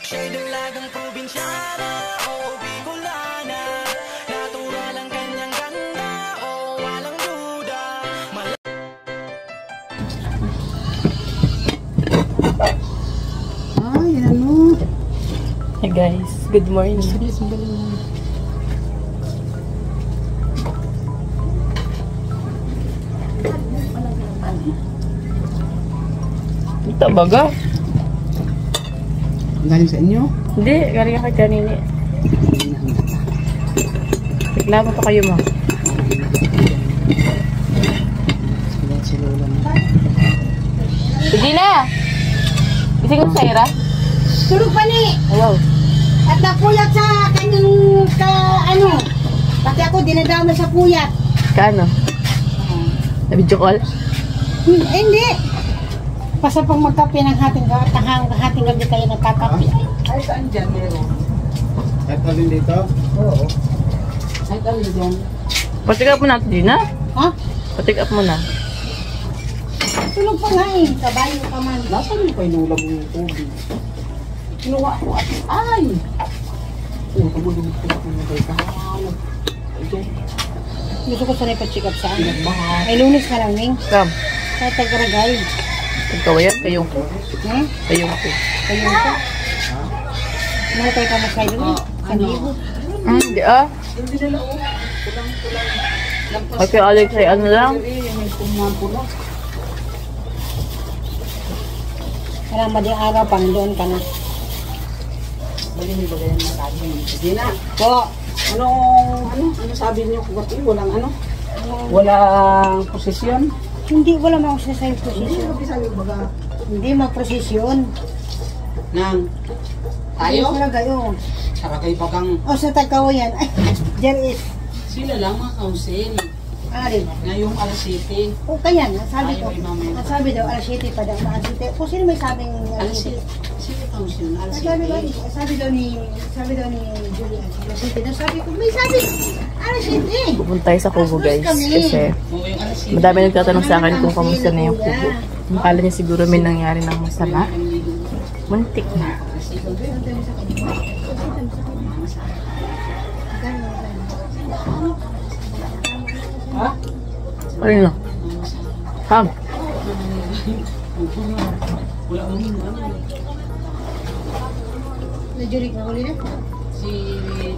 Siya'y dalagang probinsyana o Bicolana, natural ang kanyang ganda o walang duda. Ay, ano? Hey guys, good morning. Ito baga? Galing sa inyo? Hindi, galing ako kanini. Reklamo pa kayo mo. Si Lola na. Sige na! Ising ko sa ira? Tulog pa ni! Wow. At napuyat sa kanyang ano. Pati ako dinadama sa puyat. Kaano? Na video call? Hindi. Basta pang magkape ng hating gabi kayo nagkakape. Ay, saan dyan meron? Kahit alin dito? Oo. Kahit alin dyan? Patik up mo natin din na? Ha? Patik up mo na. Tulog pa nga eh. Kabayo ka man. Nasaan yung painulab yung tubig? Kinuha ko at ay! Oo, tumulong ko ako ng kay kahalag. Ito. Gusto ko sanay pa-check up saan. May Lunes ka lang, Ning. Come. Sa Tagaragay. Ikaw yan, kayong ko. Hmm? Kayong ko. Kayong ko? Nakatay ka na kayo doon? Sandibo. Hindi ah. Hindi nila o. Kulang. Okay, Alex, ay ano lang? May kumampo na. Kailangan ba di araw pa nandoon ka na? Bali may bagayan na tayo. Sige na. Po. Ano sabi niyo? Walang ano? Walang posisyon? Hindi, wala mo ako sa sa'yo posisyon. Hindi sabi baga. Hindi mag-posisyon. Nang Ayos tayo? na gayo. Saka kayo pa kang O sa Tagkawayan. Ay, there is. sila lang mga council. Alin. Ngayong alas 7. O kaya nga, sabi ko. Ayaw, mamaya. Ang sabi daw, alas 7 pa daw. Alas 7. Kung sino may sabing alas Alas 7? 7. Sila council. Alas Sabi 7. daw ni Julian. Alas 7 daw. Sabi ko, may sabi. Alas 7. Pupunta tayo sa Kubo guys. Kasi Oo, yung alas 7. madami nagtatanong sa akin kung kamusta na yung Kubo. Akala niya siguro may nangyari ng masama. Muntik na. Ha? Ano na? Ham. Wala mo yun. Na Julian na huli na? Si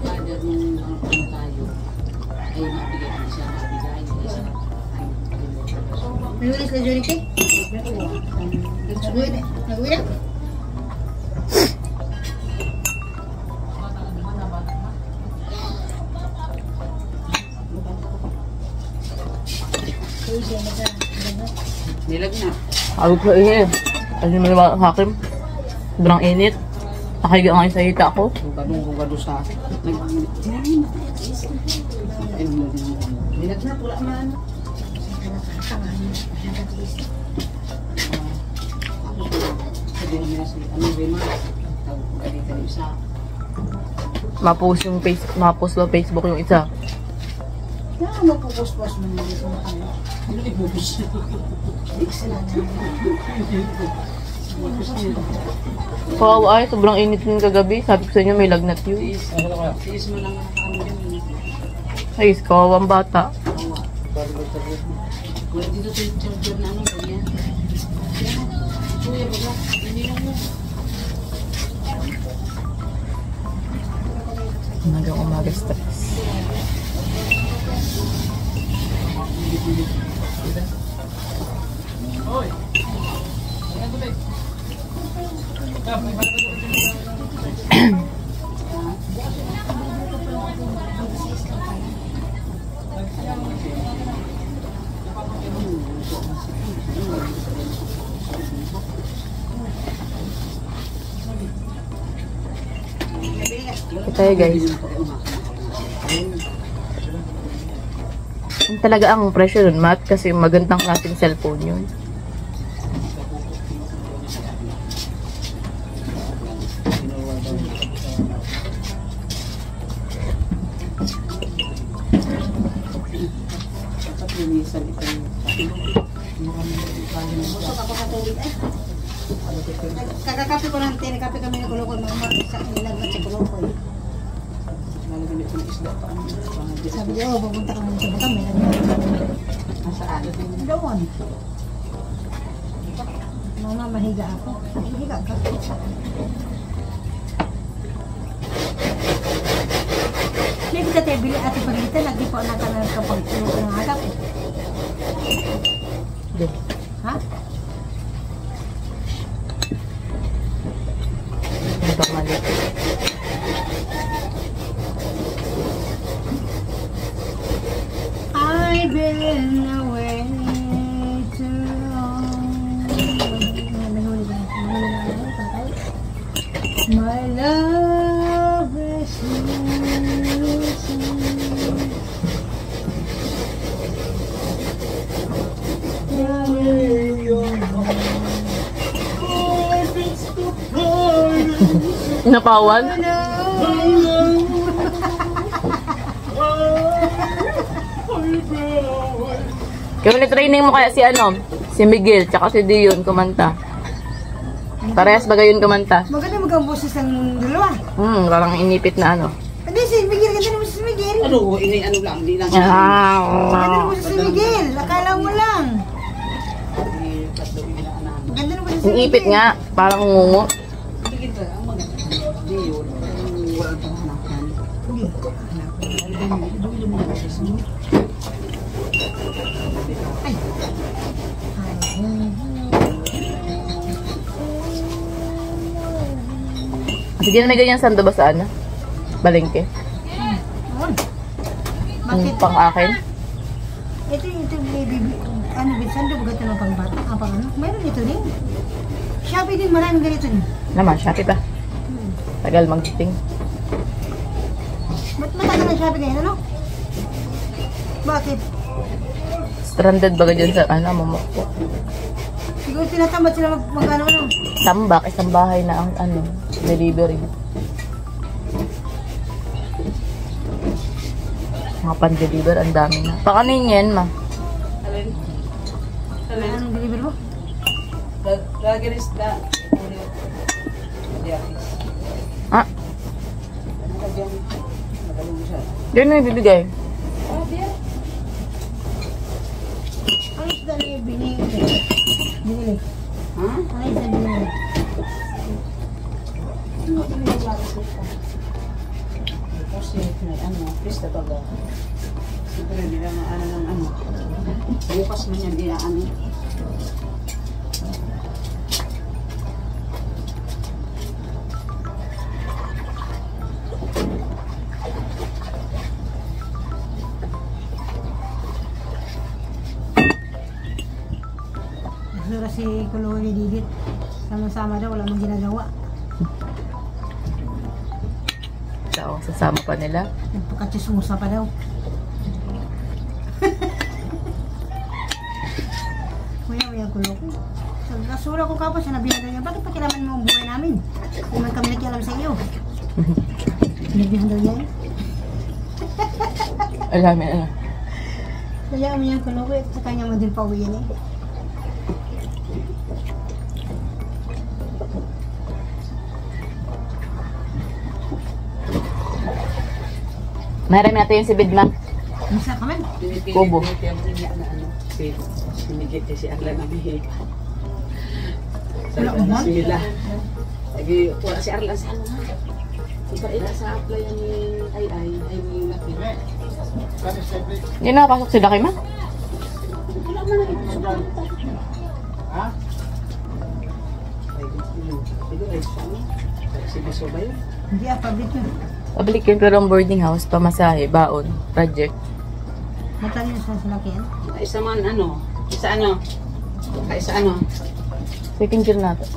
father nung ano tayo ay mabigay ko siya mabigay. May huli sa Julian kay? Nag-uwi na? Nag-uwi na? Nilag na. Sabi ko eh. Kasi may mga hakim. Sobrang init. Nakahiga nga yung sa hita ko. Gugado sa nilag na. Wala man. Mapost sa Facebook yung isa. Kaya mapupos-pos mo nila sa mga kanya. Ano ibubus? Wow, ay, sobrang init din kagabi. Sabi ko sa inyo, may lagnat yun. Tiis mo lang ang ano yun. Ay, kawawang bata. Wala dito sa charger na ano ganyan. Kuya, baga, hindi lang mo. Hanggang umaga stress. Tayo guys. Yung talaga ang presyo nun, Matt, kasi magandang klaseng cellphone yun. Kakakapi ko lang, tinikapi kami ng kuloko, mga sa nilagmat sa kuloko. Sabi niya, pupunta kami sa Batam, may nagmat. Nasaan? Doon. Mama, mahiga ako. Mahiga ka. May kita tayo bili ati pagalitan, lagi po natanong kapag tulog ng agap. Ha? Ito mali. I've been away too long. My love is losing. Napawan? Kaya training mo kaya si ano? Si Miguel, tsaka si Dion kumanta. Parehas ba gayon kumanta? Maganda mag ang boses ng dalawa. Parang inipit na ano. Hindi, si Miguel. Ganda naman si Miguel. Ano, ini ano lang, hindi lang. Ganda naman si Miguel. Akala mo lang. Ganda naman si Miguel. Inipit nga, parang ngungo. Sige ba, ang maganda. Hindi yun. Walang panghanapan. Ay. Hindi na may ganyan sando ba sa ano? Balengke? Bakit? Pang akin? Ito baby. Ano, sando ba ito ng pang bata? Pang ano? Mayroon ito din. Shopee din, maraming ganito din. Naman, Shopee pa. Tagal mag-dating. Ba't matagal ang Shopee ngayon, ano? Bakit? Stranded ba dyan sa ano, mamukpo? Siguro tinatamad sila mag-ano, ano? Tambak, isang bahay na ang ano, delivery. Mga pan-deliver, ang dami na. Pakanin yan, ma. Anong deliver mo? Lagi rin sila. Ah, yun na ibibigay. Ano isda na yung binili? Binili. Ha? Ano isda binili? Kasi ano, pista baga. Siguro hindi lang ano ng ano. Bukas man yan iaano. Sura si Kuloy Didit. Sama-sama daw, wala mong ginagawa. So, sasama pa nila. Nagpakachismusa pa daw. Kuya Kuloy. So, kasura ko kapos, sinabihan daw niya, bakit pakilaman mo ang buhay namin? Hindi man kami nakialam sa iyo. Sinabihan daw niya eh. Alam mo, ano. Kaya mo yung Kuloy, at sa kanya mo din pauwiin eh. Marami natin yung si Bidma. Misa ka man? Kubo. Sinigit si Arla na Mihika. Wala mo man? Sila. Lagi, wala si Arla sa ano. Ika sa applyan ni ay may laki. Hindi nakapasok sila kay ma? Wala man na ito sa ha? Ay, ito ay ano? Si Biso ba yun? Hindi pabit yun. Pabalik yun pero ang boarding house, pamasahe, baon, project. Matalino sa salakyan. Isa man ano? Isa ano? Isa ano? Second year natin.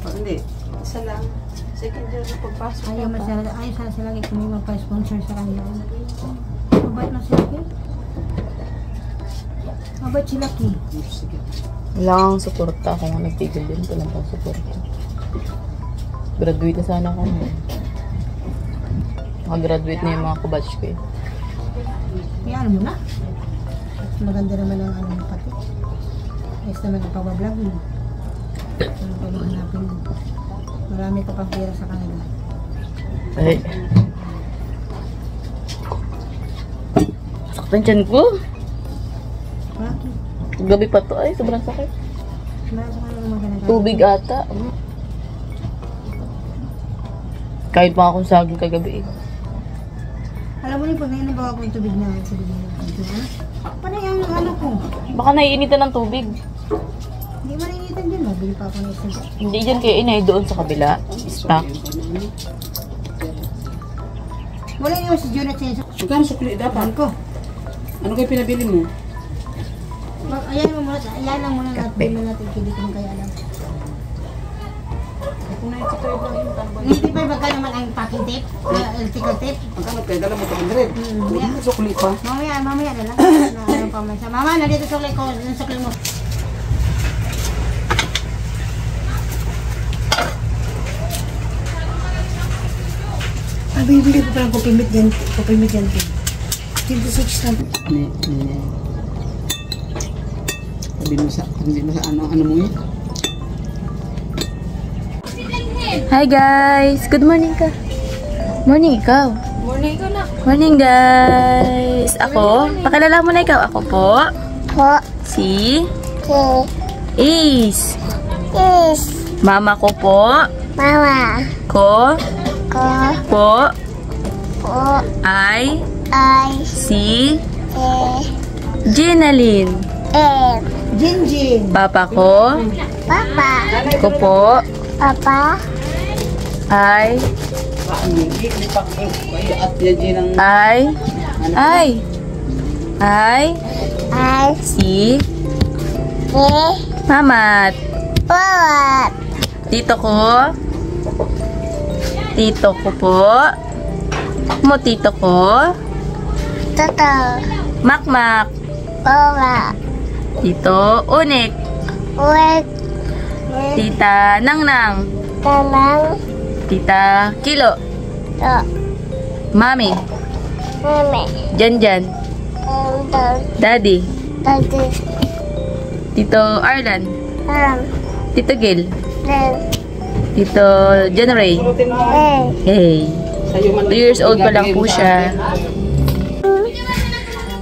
Oh, hindi. Isa lang. Second year na pagpasok. Ayaw sa salakyan kung may magpa-sponsor sa kanila. Mabait na sila kay. Mabait sila kay. Sige. Wala kang suporta. Ako nga nagtigil din. Walang pang suporta. Graduate na sana ako. Makagraduate na yung mga kabatch ko eh. Kaya ano mo na? Maganda naman ang ano mo pati. Ayos naman ang pag-vlog mo. Ano pa mahanapin mo? Marami ka pang pera sa kanila. Ay. Saktan dyan ko. Bakit? Gabi pa to ay. Sobrang sakit. Marami sa kanila naman ganagaya. Tubig ata. Kahit pa akong saging kagabi eh. Alam mo rin pag nainabawa ko yung tubig na panay ang ano ko. Baka naiinitan ng tubig. Hindi mo nainitan dyan. Mabili pa ako na isa. Hindi dyan kayo inay doon sa kabila. Stock. Wala niyo si Jun at siya. Magkano sukli dapat? Ko. Ano kayo pinabili mo? Ayan mo muna. Ayan lang muna natin. Bili natin. Hindi ko kaya alam. Kung na-ito yung tambay. Hindi pa baka naman ang packing tape. Electrical tape. Magkano kayo? Dala mo 200. Hindi sukli pa. Mamaya na lang. Ano pa man siya. Mama, nandito sukli ko. Yung sukli mo. Bibili ko parang kopimit yan. Kopimit yan. 26 lang. Sabi mo sa ano mo yun? Hi guys! Good morning ka. Morning ikaw. Morning ko na. Morning guys! Ako? Pakilala mo na ikaw. Ako po. Po. Si Ke. Ace. Yes. Mama ko po. Mama. Ko. Ko. Po. Po. Ay. Ay. Si Ke. Ginaline. Em. Jinjin. Papa ko. Papa. Ko po. Papa. Ay. At yan ang... Ay. Ay. Ay. Ay. Si Ke. Mamat. Pawat. Tito ko. Tito ko po. Mo tito ko. Toto. Makmak. Pawa. Tito Unik. Uwek. Tita Nangnang. Tanang. Tita Kilo. To. Mami. Mami. Janjan. Undol. Daddy. Tadi. Tito Arlan. Tito Gil. Len. Tito John Ray. Hey. 2 years old pa lang po siya.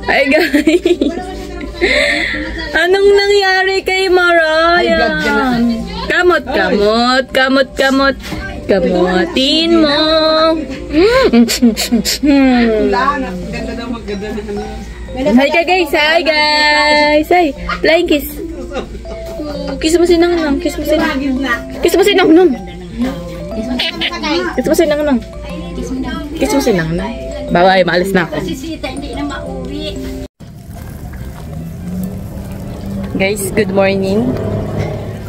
Hi guys! Anong nangyari kay Mariah? Kamot, kamot, kamot, kamot. Kamutin mo. Hi ka guys! Hi guys! Hi! Flying kiss. Kiss mo si Nangnang. Kiss mo si Nangnang. Kiss mo si Nangnang. Kiss mo si Nangnang. Kiss mo si Nangnang. Bye-bye, maalis na ako. Guys, good morning.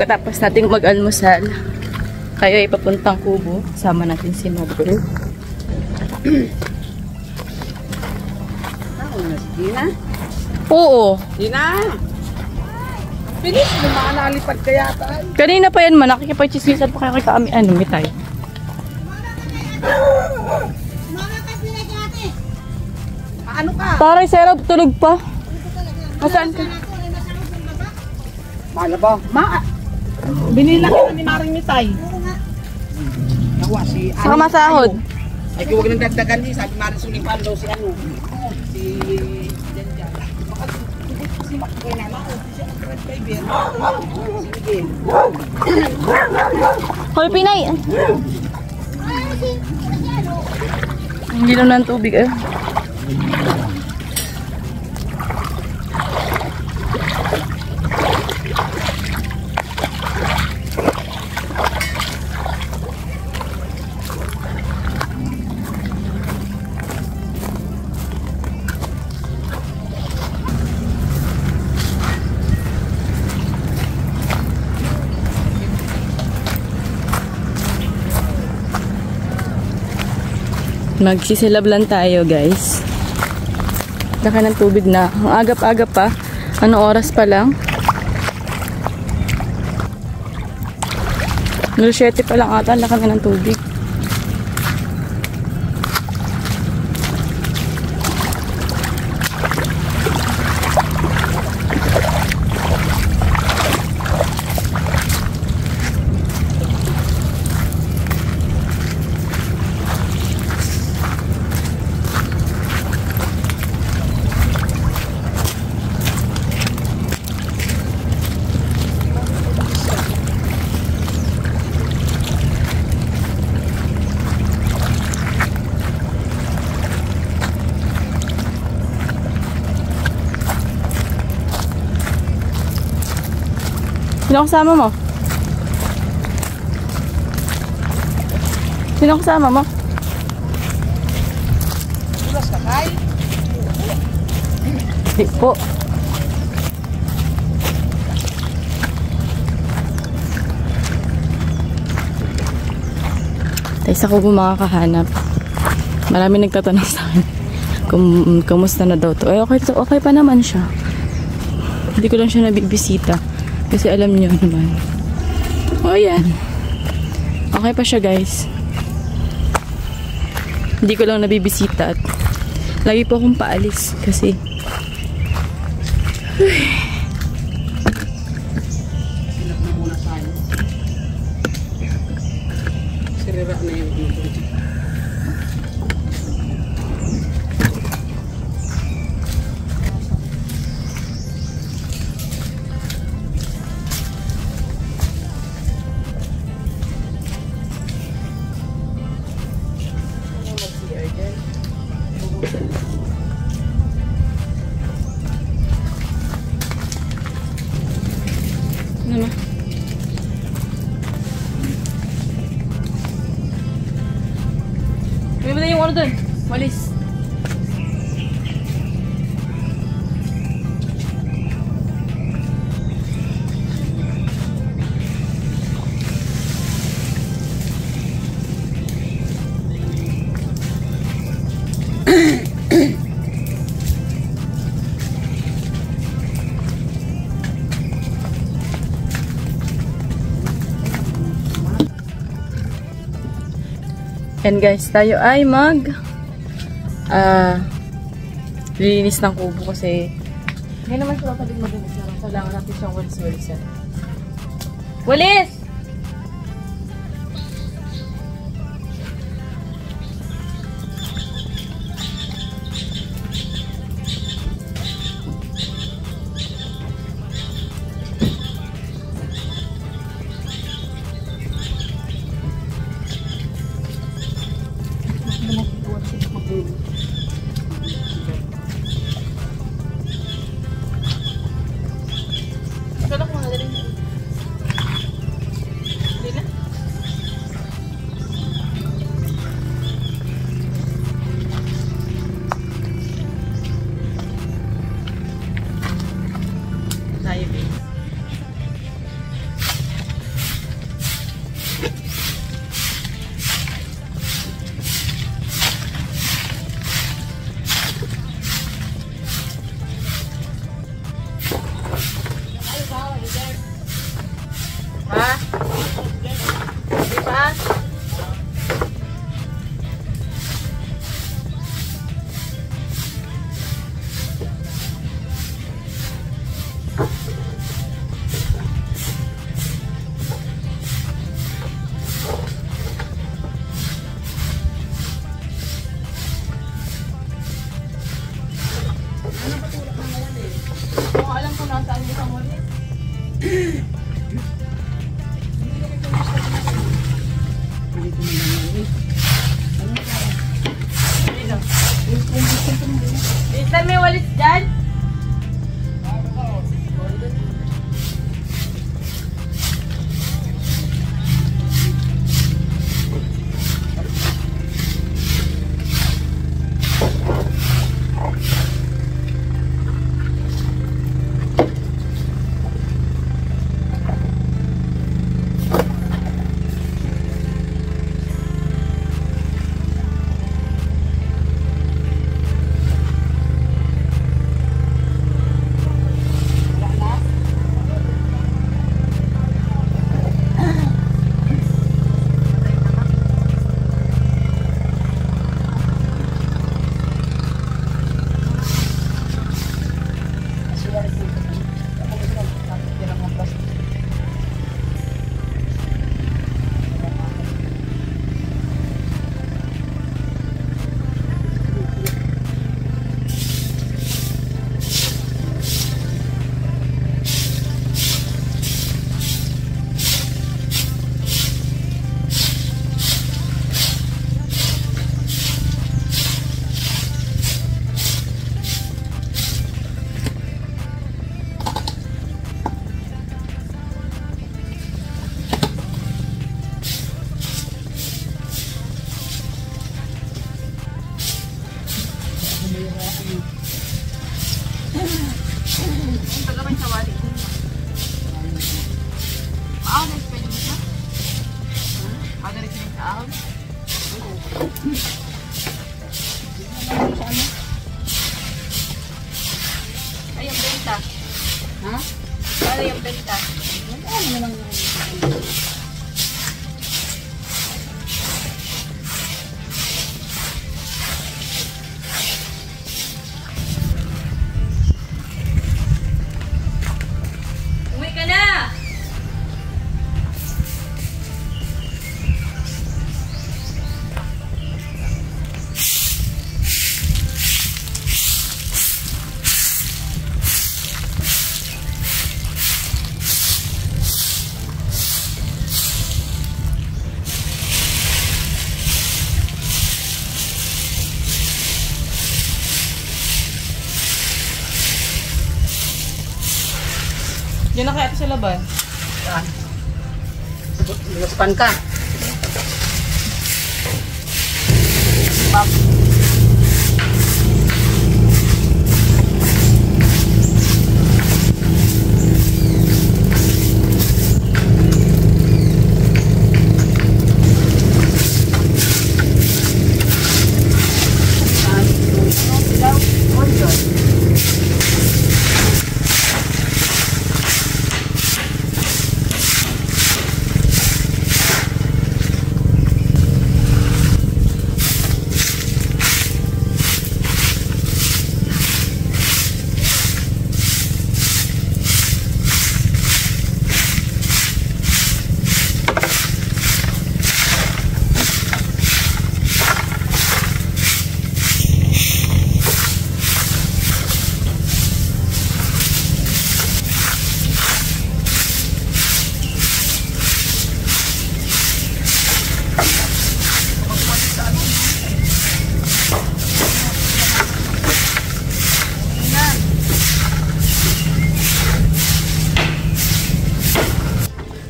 Katapos natin mag-almusal, tayo ay papuntang Kubo. Sama natin si Mother. Dina? Oo. Dina! Bilis, lumakalipad kaya tayo. Kanina pa yan man, nakikipag-chismisan pa kayo kami. Ano, mitay. Ano ka? Taray, Sarah, tulog pa. Masaan ka? Mala ba? Binila ka ni Maring Mitay. Nakuha si... Saka masahod. Ay, huwag nang dagdagan niya. Sabi Maring Sulipan daw si ano. Si... Janjan. Si Makboy na lang. Siya ang grad driver. Sige. Hoy, Pinay. Ang ginaw ng tubig eh. Magsisilab lang tayo, guys. Laki ng tubig na. Ang agap-agap pa. Anong oras pa lang? 7 pa lang ata. Laki na ng tubig. Sino kasama mo? Sino kasama mo? Di po. Tayo sa kubo makakahanap. Marami nagtatanong sa akin kung kamusta na daw to. Okay pa naman siya. Hindi ko lang siya nabibisita. Kasi alam niyo naman. O yan. Okay pa siya, guys. Hindi ko lang nabibisita at lagi po akong paalis kasi Silap na muna tayo. Sirira na yung dito. ano na? May ba na yung ano dun? Walis. And guys, tayo ay lilinis ng kubo kasi hindi naman sila tabi malinis lang. Kailangan natin siyang walis-walisan. Walis! Ay, yung benta. Ha? Ano yung benta? Ano naman yung Uwi ka na! Diyan na kaya ito sa laban. Luluspan ka.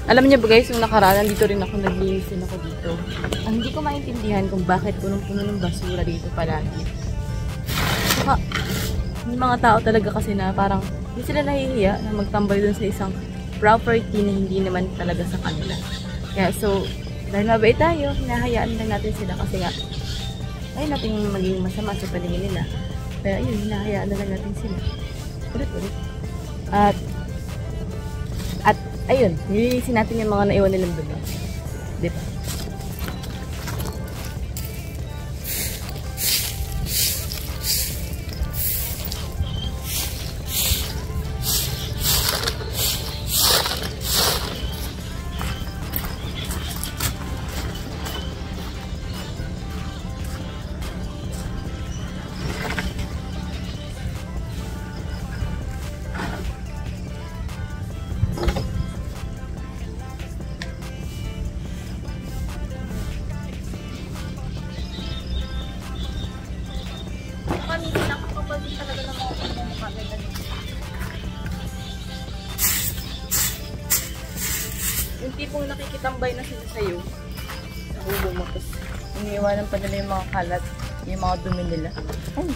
Alam niyo ba guys, yung nakaraan, dito rin ako naglilisin ako dito. Ang hindi ko maintindihan kung bakit punong-puno ng basura dito palagi. Saka, yung mga tao talaga kasi na parang hindi sila nahihiya na magtambay dun sa isang property na hindi naman talaga sa kanila. Kaya so, dahil mabait tayo, hinahayaan lang natin sila kasi nga, ay natin maging masama sa paningin nila. Kaya yun, hinahayaan na lang natin sila. Ulit-ulit. At ayun, nililisin natin yung mga naiwan nilang dumi. Diba? Yung tipong nakikitambay na sila sa'yo, nahubo mo, tapos iniiwanan pa nila yung mga kalat, yung mga dumi nila. Ay!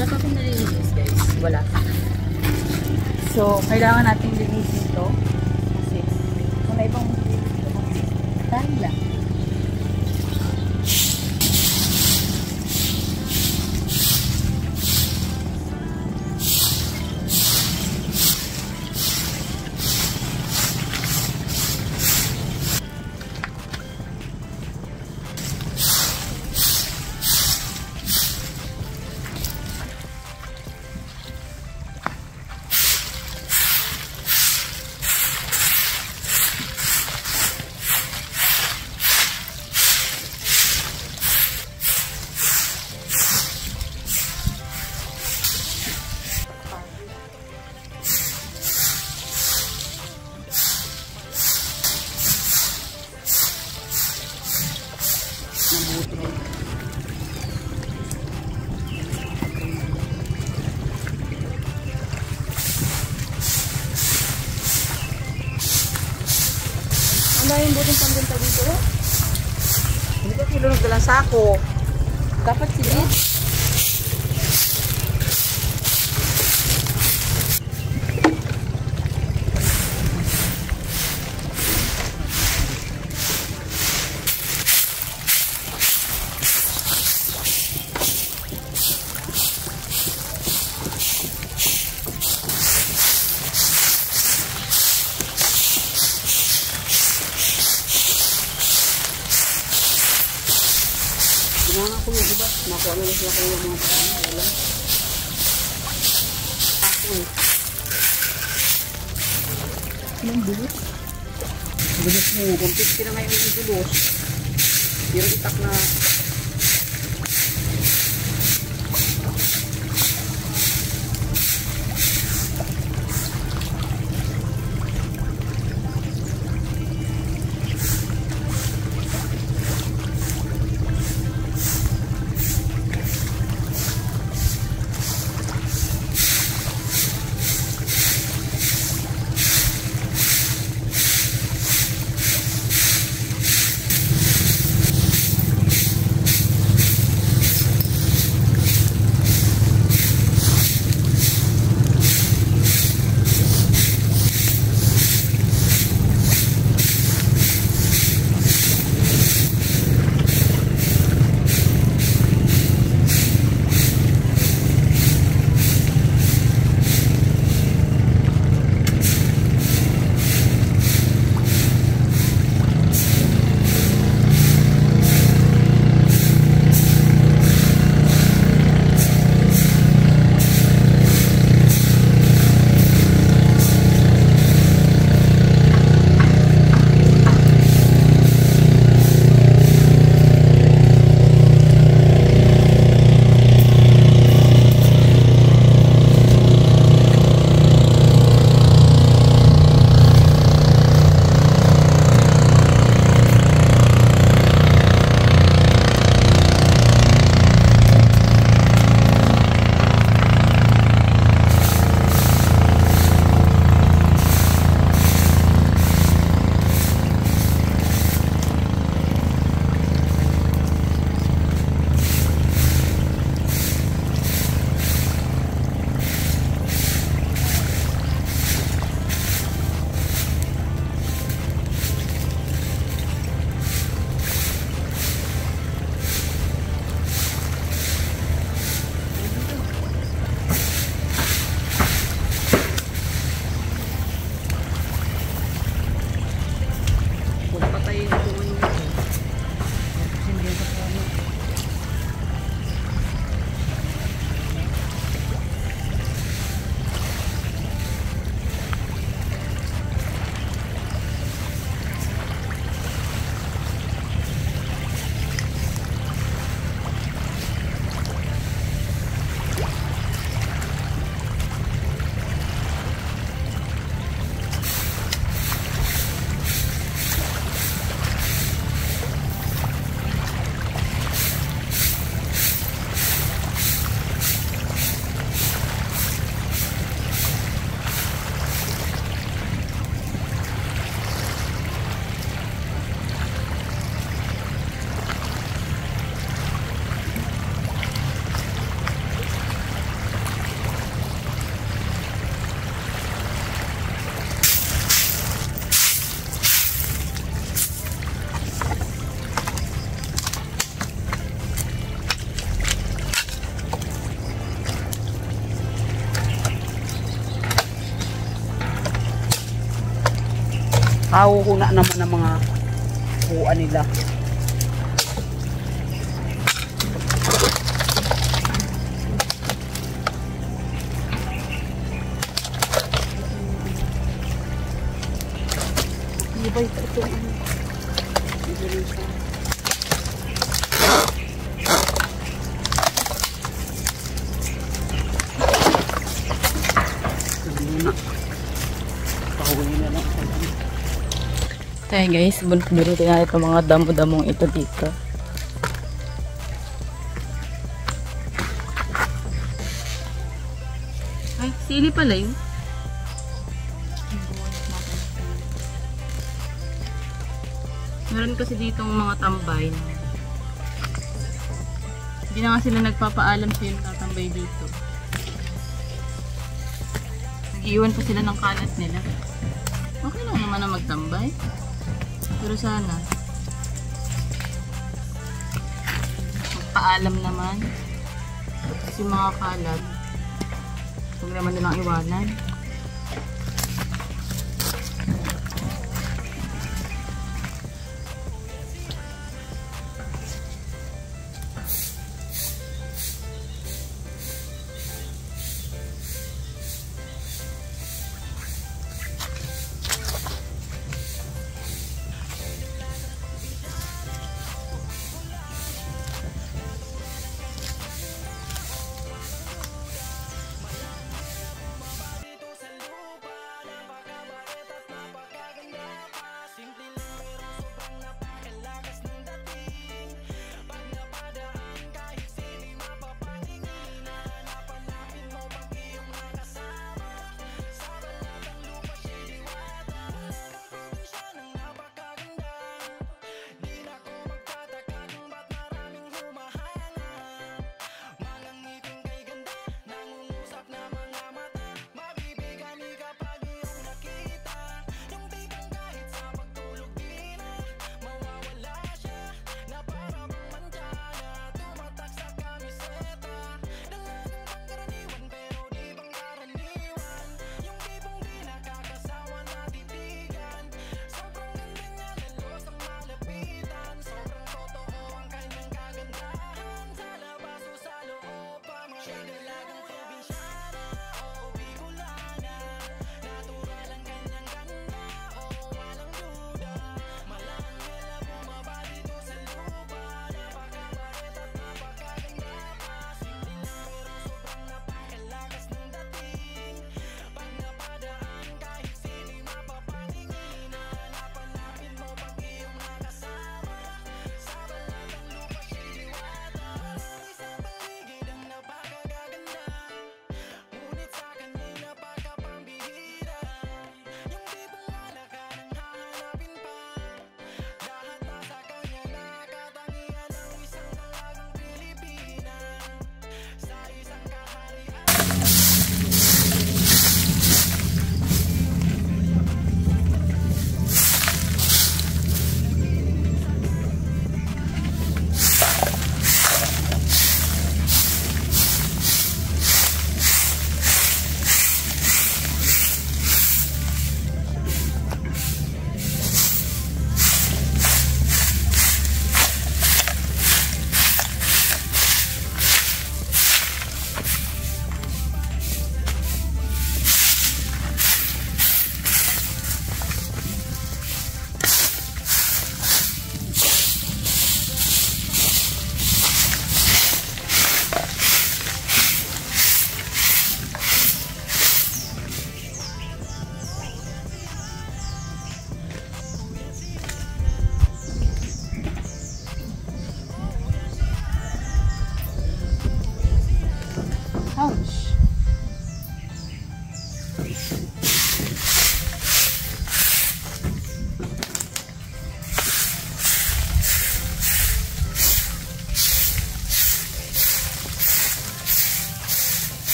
Wala pa nalilinis guys. Wala. So, kailangan natin linisin ito. Kasi, kung may ibang tayo lang. Ano yung butong pambenta dito? Hindi ko kilunod dalang sako. Dapat sige. Ginawa ko yung iba. Nakuha na sila kayo yung mga parang. Wala. Ako eh. Anong bulos? Bulos mo. Kung 50 na ngayon yung bulos. Pero itak na. Hauhuna naman ng mga kuha nila. Ibay ito. Tayo guys, bunutin natin itong mga damo-damong ito dito. Ay, sili pala yun. Meron kasi ditong mga tambay. Hindi na nga sila nagpapaalam sa yung tatambay dito. Nag-iwan pa sila ng kalat nila. Okay lang naman na magtambay. Pero sana magpaalam naman. Kasi mga kalat, huwag naman nilang iwanan.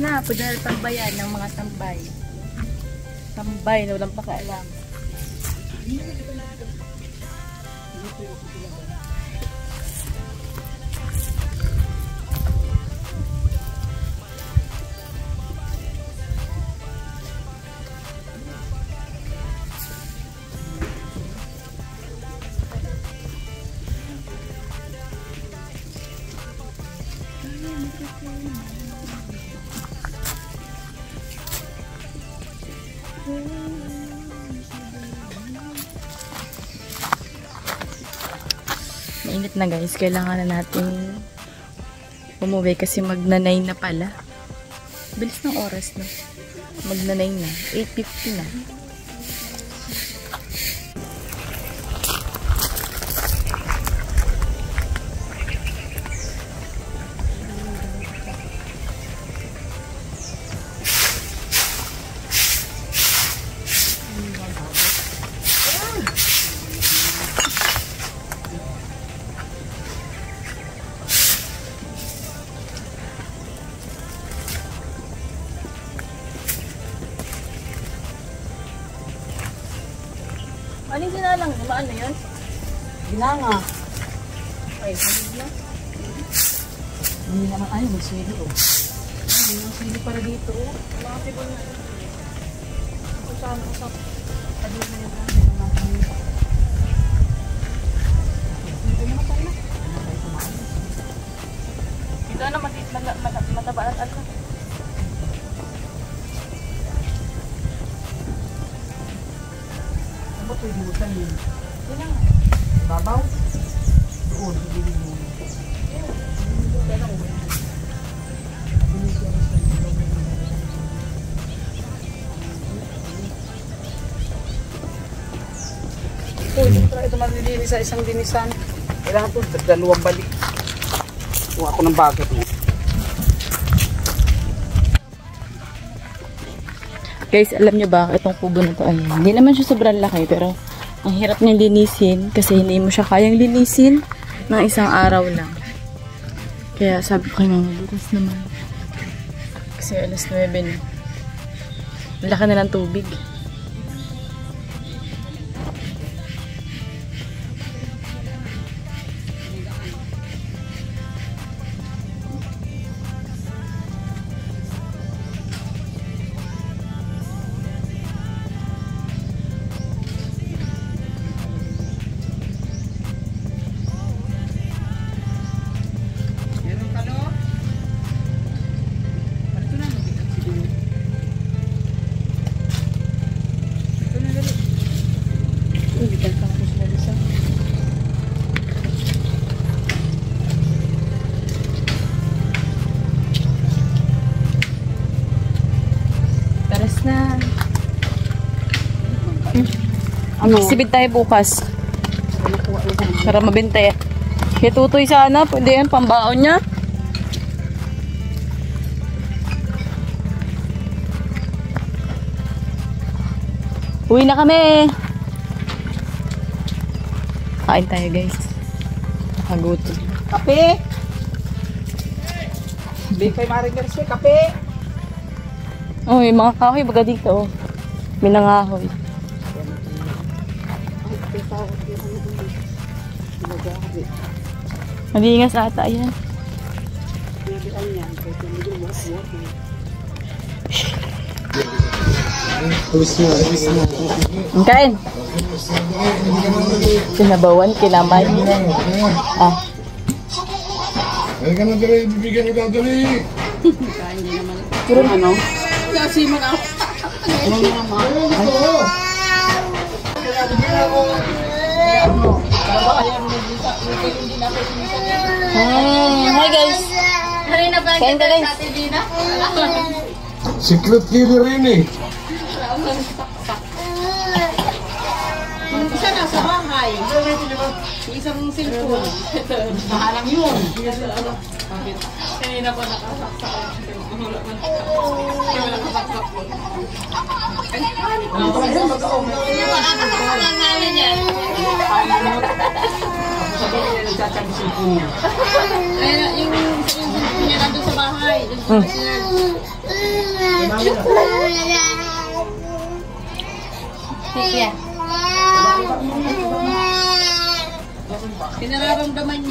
na, pwede na tambayan ng mga tambay. Tambay na walang pakialam. Mainit na guys, kailangan na natin umuwi kasi magnanay na pala. Bilis ng oras no. Magnanay na, 8:50 na. Anong sinalang? Maano yun? Ginanga. Ay, sabi na. Hindi naman ay, magswili oh. Ay, magswili para dito oh. Mga tibol na. Kung saan usap. Tagil na yun. Ito na mataba at alka. Ano ito yung butan yun? Babaw? Doon, hindi mo. Ito malilinis sa isang dinisan. Kailangan ito, dalawang balik. Kuha ako ng bucket mo. Guys, alam nyo ba, itong kubo na to ay hindi naman siya sobrang laki, pero ang hirap niyang linisin kasi hindi mo siya kayang linisin ng isang araw lang. Kaya sabi ko kay mama, bukas naman. Kasi alas 9 na. Laki na ng tubig. Na. Ano? Sibid tayo bukas. Para mabenta eh. Kaya tutoy sana, pwede yan, pambaon niya. Uwi na kami. Kain tayo guys. Nakagutom. Kape! Big kay Maring Garcia, kape! Oh, may mga kahoy baga dito. Oh. May nangahoy. Maliingas ata yan. Kain. Kinabawan, kinamay. Ah. Ay ka na dali, bibigyan kita dali. Puro ano? Kasi man ako. Ano naman? Hi guys. Kain ka guys. Secret killer rin eh. Isa na sa bahay. Isang cellphone. Mahalang yun. Kanina pa nakasaksak. Wala nakasaksak po. Makakasaksak namin yan. Sabi niya nagsasabi cellphone niya. Yung cellphone niya nandun sa bahay. Pinararamdaman niya.